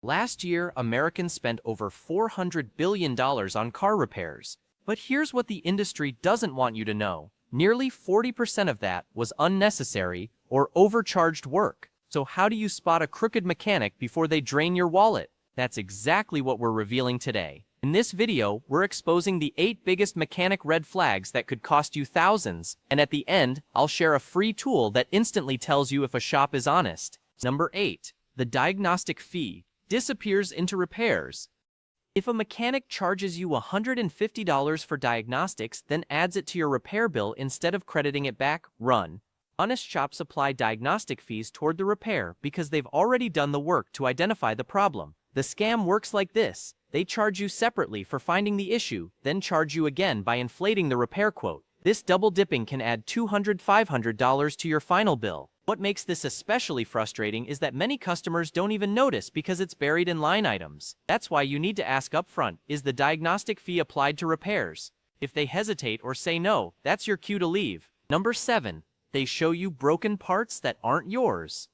Last year, Americans spent over $400 billion on car repairs. But here's what the industry doesn't want you to know. Nearly 40% of that was unnecessary or overcharged work. So how do you spot a crooked mechanic before they drain your wallet? That's exactly what we're revealing today. In this video, we're exposing the 8 biggest mechanic red flags that could cost you thousands, and at the end, I'll share a free tool that instantly tells you if a shop is honest. Number 8. The diagnostic fee disappears into repairs. If a mechanic charges you $150 for diagnostics, then adds it to your repair bill instead of crediting it back, run. Honest shops apply diagnostic fees toward the repair because they've already done the work to identify the problem. The scam works like this. They charge you separately for finding the issue, then charge you again by inflating the repair quote. This double dipping can add $200–500 to your final bill. What makes this especially frustrating is that many customers don't even notice because it's buried in line items. That's why you need to ask upfront, is the diagnostic fee applied to repairs? If they hesitate or say no, that's your cue to leave. Number 7. They show you broken parts that aren't yours.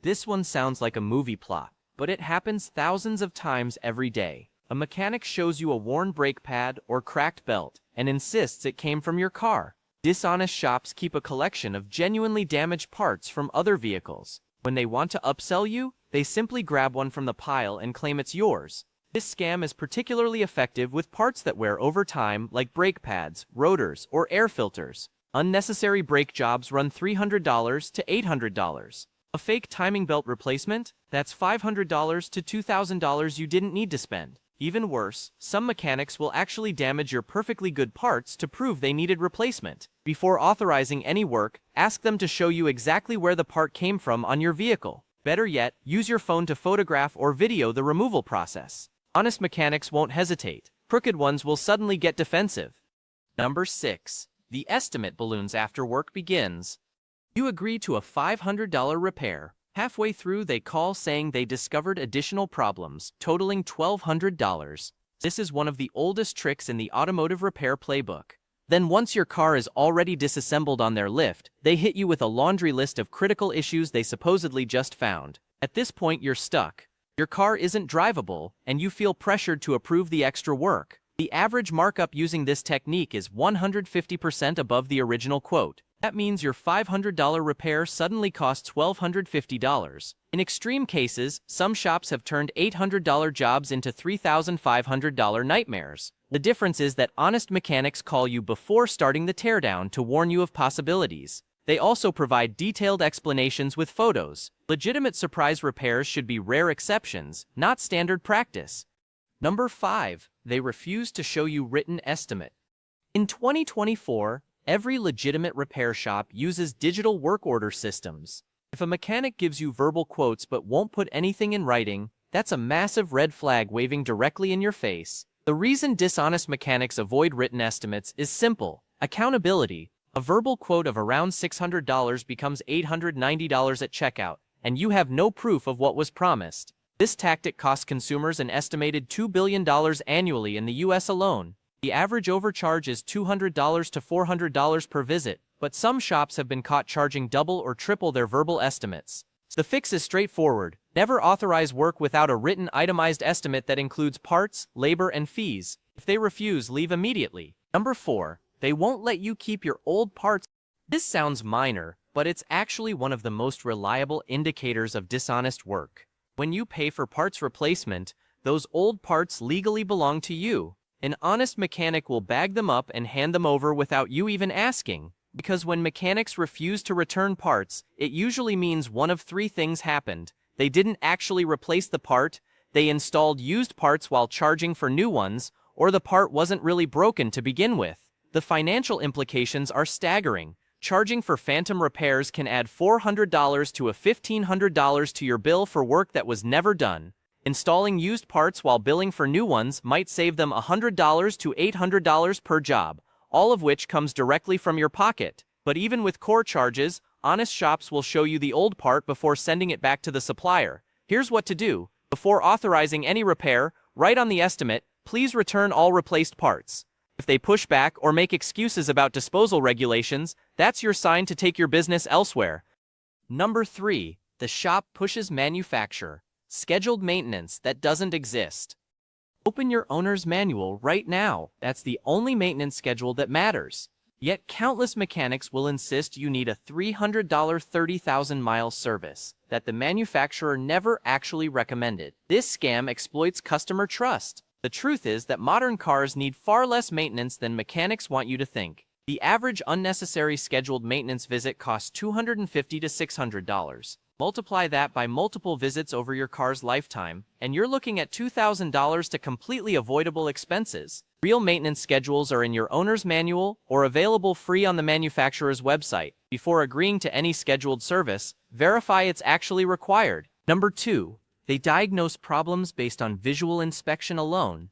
This one sounds like a movie plot, but it happens thousands of times every day. A mechanic shows you a worn brake pad or cracked belt and insists it came from your car. Dishonest shops keep a collection of genuinely damaged parts from other vehicles. When they want to upsell you, they simply grab one from the pile and claim it's yours. This scam is particularly effective with parts that wear over time, like brake pads, rotors, or air filters. Unnecessary brake jobs run $300 to $800. A fake timing belt replacement? That's $500 to $2,000 you didn't need to spend. Even worse, some mechanics will actually damage your perfectly good parts to prove they needed replacement. Before authorizing any work, ask them to show you exactly where the part came from on your vehicle. Better yet, use your phone to photograph or video the removal process. Honest mechanics won't hesitate. Crooked ones will suddenly get defensive. Number 6. The estimate balloons after work begins. You agree to a $500 repair. Halfway through, they call saying they discovered additional problems, totaling $1,200. This is one of the oldest tricks in the automotive repair playbook. Then once your car is already disassembled on their lift, they hit you with a laundry list of critical issues they supposedly just found. At this point, you're stuck. Your car isn't drivable, and you feel pressured to approve the extra work. The average markup using this technique is 150% above the original quote. That means your $500 repair suddenly costs $1,250. In extreme cases, some shops have turned $800 jobs into $3,500 nightmares. The difference is that honest mechanics call you before starting the teardown to warn you of possibilities. They also provide detailed explanations with photos. Legitimate surprise repairs should be rare exceptions, not standard practice. Number 5. They refuse to show you written estimate. In 2024, every legitimate repair shop uses digital work order systems. If a mechanic gives you verbal quotes but won't put anything in writing, that's a massive red flag waving directly in your face. The reason dishonest mechanics avoid written estimates is simple: accountability. A verbal quote of around $600 becomes $890 at checkout, and you have no proof of what was promised. This tactic costs consumers an estimated $2 billion annually in the US alone. The average overcharge is $200 to $400 per visit, but some shops have been caught charging double or triple their verbal estimates. The fix is straightforward. Never authorize work without a written itemized estimate that includes parts, labor, and fees. If they refuse, leave immediately. Number 4. They won't let you keep your old parts. This sounds minor, but it's actually one of the most reliable indicators of dishonest work. When you pay for parts replacement, those old parts legally belong to you. An honest mechanic will bag them up and hand them over without you even asking. Because when mechanics refuse to return parts, it usually means one of 3 things happened. They didn't actually replace the part, they installed used parts while charging for new ones, or the part wasn't really broken to begin with. The financial implications are staggering. Charging for phantom repairs can add $400 to $1,500 to your bill for work that was never done. Installing used parts while billing for new ones might save them $100 to $800 per job, all of which comes directly from your pocket. But even with core charges, honest shops will show you the old part before sending it back to the supplier. Here's what to do. Before authorizing any repair, write on the estimate, "Please return all replaced parts." If they push back or make excuses about disposal regulations, that's your sign to take your business elsewhere. Number 3. The shop pushes manufacturer. scheduled maintenance that doesn't exist. Open your owner's manual right now. That's the only maintenance schedule that matters. Yet countless mechanics will insist you need a $300 30,000-mile service that the manufacturer never actually recommended. This scam exploits customer trust. The truth is that modern cars need far less maintenance than mechanics want you to think. The average unnecessary scheduled maintenance visit costs $250 to $600. Multiply that by multiple visits over your car's lifetime, and you're looking at $2,000 to completely avoidable expenses. Real maintenance schedules are in your owner's manual or available free on the manufacturer's website. Before agreeing to any scheduled service, verify it's actually required. Number 2. They diagnose problems based on visual inspection alone.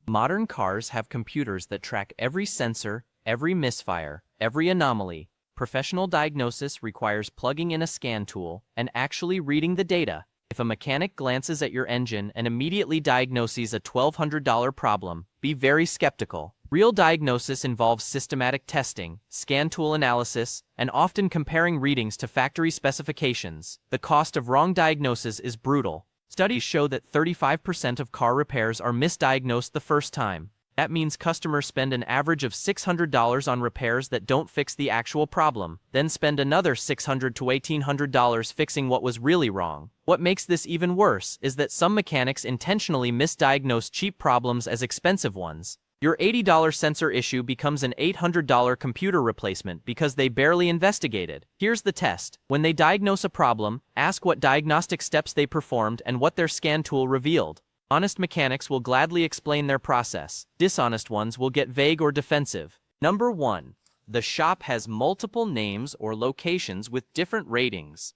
Modern cars have computers that track every sensor, every misfire, every anomaly. Professional diagnosis requires plugging in a scan tool and actually reading the data. If a mechanic glances at your engine and immediately diagnoses a $1,200 problem, be very skeptical. Real diagnosis involves systematic testing, scan tool analysis, and often comparing readings to factory specifications. The cost of wrong diagnosis is brutal. Studies show that 35% of car repairs are misdiagnosed the first time. That means customers spend an average of $600 on repairs that don't fix the actual problem, then spend another $600 to $1,800 fixing what was really wrong. What makes this even worse is that some mechanics intentionally misdiagnose cheap problems as expensive ones. Your $80 sensor issue becomes an $800 computer replacement because they barely investigated. Here's the test. When they diagnose a problem, ask what diagnostic steps they performed and what their scan tool revealed. Honest mechanics will gladly explain their process. Dishonest ones will get vague or defensive. Number 1. The shop has multiple names or locations with different ratings.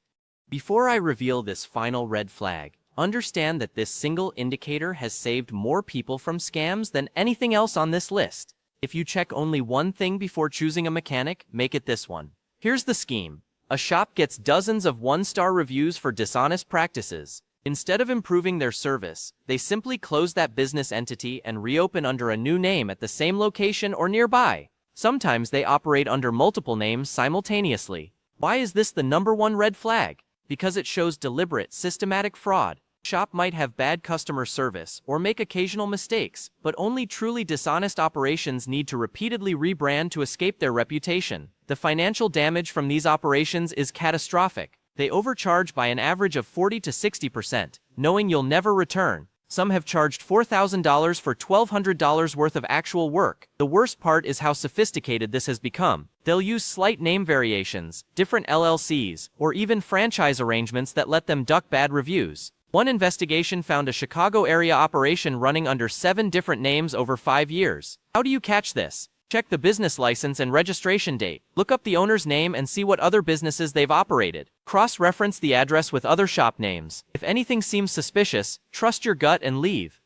Before I reveal this final red flag, understand that this single indicator has saved more people from scams than anything else on this list. If you check only one thing before choosing a mechanic, make it this one. Here's the scheme. A shop gets dozens of one-star reviews for dishonest practices. Instead of improving their service, they simply close that business entity and reopen under a new name at the same location or nearby. Sometimes they operate under multiple names simultaneously. Why is this the number 1 red flag? Because it shows deliberate, systematic fraud. Shop might have bad customer service or make occasional mistakes, but only truly dishonest operations need to repeatedly rebrand to escape their reputation. The financial damage from these operations is catastrophic. They overcharge by an average of 40 to 60%, knowing you'll never return. Some have charged $4,000 for $1,200 worth of actual work. The worst part is how sophisticated this has become. They'll use slight name variations, different LLCs, or even franchise arrangements that let them duck bad reviews. One investigation found a Chicago area operation running under 7 different names over 5 years. How do you catch this? Check the business license and registration date. Look up the owner's name and see what other businesses they've operated. Cross-reference the address with other shop names. If anything seems suspicious, trust your gut and leave.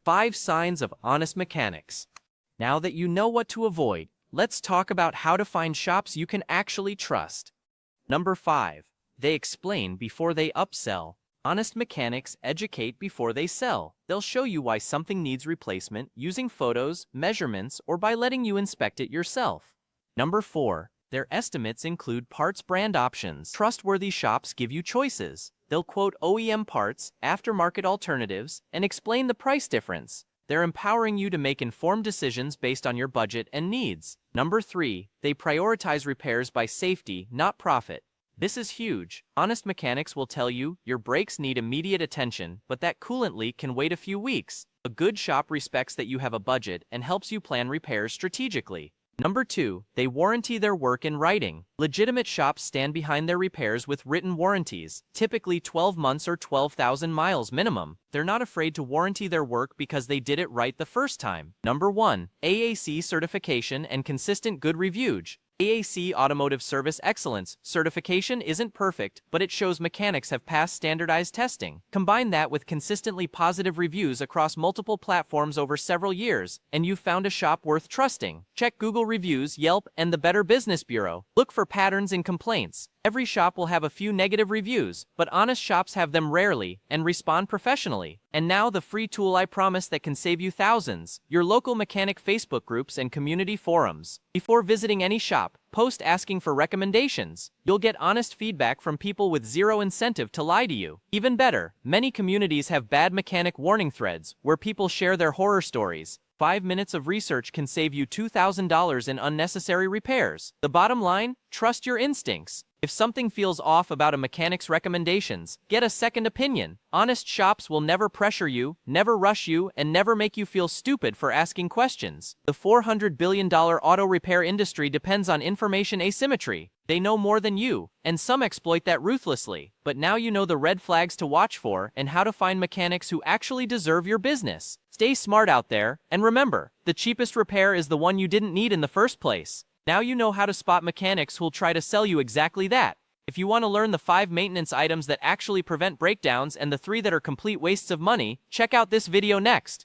5 signs of honest mechanics. Now that you know what to avoid, let's talk about how to find shops you can actually trust. Number 5. They explain before they upsell. Honest mechanics educate before they sell. They'll show you why something needs replacement using photos, measurements, or by letting you inspect it yourself. Number 4. Their estimates include parts brand options. Trustworthy shops give you choices. They'll quote OEM parts, aftermarket alternatives, and explain the price difference. They're empowering you to make informed decisions based on your budget and needs. Number 3. They prioritize repairs by safety, not profit. This is huge. Honest mechanics will tell you your brakes need immediate attention, but that coolant leak can wait a few weeks. A good shop respects that you have a budget and helps you plan repairs strategically. Number 2. They warranty their work in writing. Legitimate shops stand behind their repairs with written warranties, typically 12 months or 12,000 miles minimum. They're not afraid to warranty their work because they did it right the first time. Number 1. ASE Certification and consistent good reviews. ASE Automotive Service Excellence certification isn't perfect, but it shows mechanics have passed standardized testing. Combine that with consistently positive reviews across multiple platforms over several years, and you've found a shop worth trusting. Check Google reviews, Yelp, and the Better Business Bureau. Look for patterns in complaints, Every shop will have a few negative reviews, but honest shops have them rarely and respond professionally. And now the free tool I promise that can save you thousands: your local mechanic Facebook groups and community forums. Before visiting any shop, post asking for recommendations. You'll get honest feedback from people with zero incentive to lie to you. Even better, many communities have bad mechanic warning threads where people share their horror stories. 5 minutes of research can save you $2,000 in unnecessary repairs. The bottom line? Trust your instincts. If something feels off about a mechanic's recommendations, get a second opinion. Honest shops will never pressure you, never rush you, and never make you feel stupid for asking questions. The $400 billion auto repair industry depends on information asymmetry. They know more than you, and some exploit that ruthlessly. But now you know the red flags to watch for and how to find mechanics who actually deserve your business. Stay smart out there, and remember, the cheapest repair is the one you didn't need in the first place. Now you know how to spot mechanics who'll try to sell you exactly that. If you want to learn the 5 maintenance items that actually prevent breakdowns and the 3 that are complete wastes of money, check out this video next.